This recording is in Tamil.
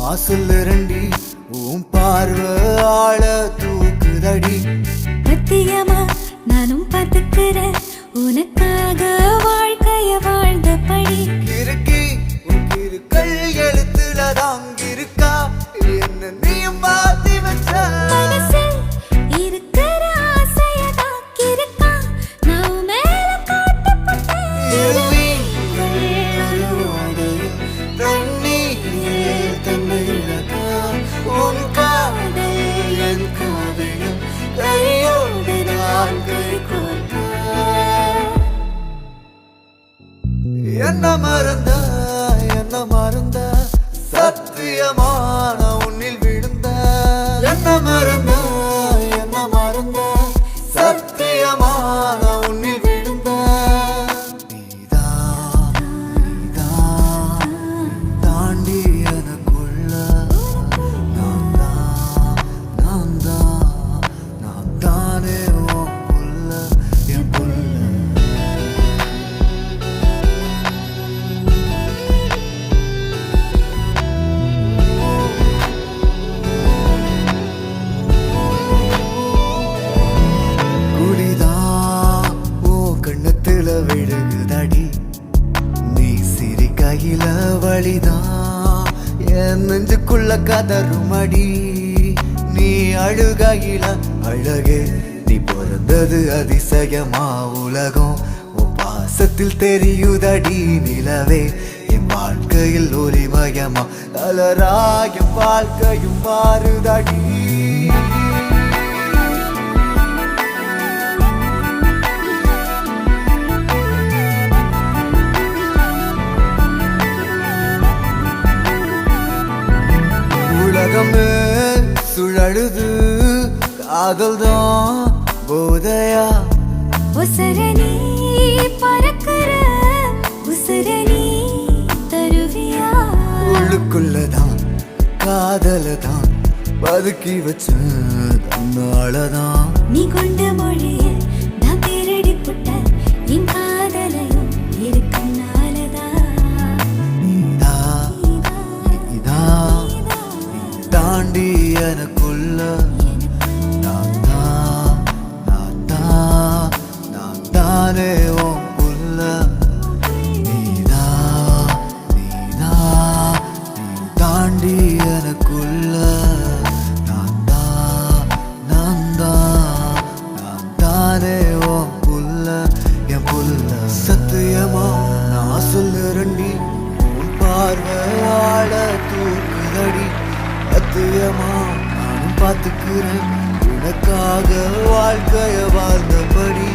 நான் சொல்லுறண்டி உன் பார்வை ஆள தூக்குதடி. சத்தியமா நானும் பார்த்துக்கிறேன் உனக்காக வாழ்க்கைய வாழ்ந்தபடி. கிறுக்கி உன் கிறுக்கள் எழுத்துல தாங்கிருக்கா என்ன நீயும் மாத்தி வச்ச. மனசில் இருக்கிற ஆசைய தாக்கிருக்கா நான் மேல காட்டப்பட்டேன். உன் காதல் என் காவியம் கையோடு நான் கை கோர்க்க. என்ன மறந்த சத்தியமான உன்னில் விழுந்த. என்ன மறந்த சத்தியமான உன்னில் விழுந்த. நீதான் தாண்டி எனக்குள்ள நான் தானே உன் புள்ள என் புள்ள. விழுகுதடி நீ சிரிக்கையில வழிதான் என் நெஞ்சுக்குள்ள கதறுமடி. நீ அழுகையில அழகே நீ பிறந்தது அதிசயமா உலகம் உன் பாசத்தில் தெரியுதடி நிலவே. என் வாழ்க்கையில் ஒளிமயமா கலராயும் வாழ்க்கையும் மாறுதடி. உலகமே சுழலுது காதல்தான் போதையா. உசரணி பறக்கிற உசரணி தருவியா. உள்ளுக்குள்ளதான் காதலதான் பதுக்கி வச்ச தன்னாலதான். நீ கொண்ட மொழியில் நான் தேரடி புட்ட என் காதலையும் இருக்கனாலதான். தாண்டி எனக்குள்ள நான் தானே உன் புள்ள. நீ தாண்டி எனக்குள்ள நான் தானே உன் புள்ள என் புள்ள. சத்தியமா நான் சொல்லுறண்டி உன் பார்வையாள தூக்குதடி. சத்தியமா நானும் பார்த்துக்கிறேன் உனக்காக வாழ்க்கைய வாழ்ந்தபடி.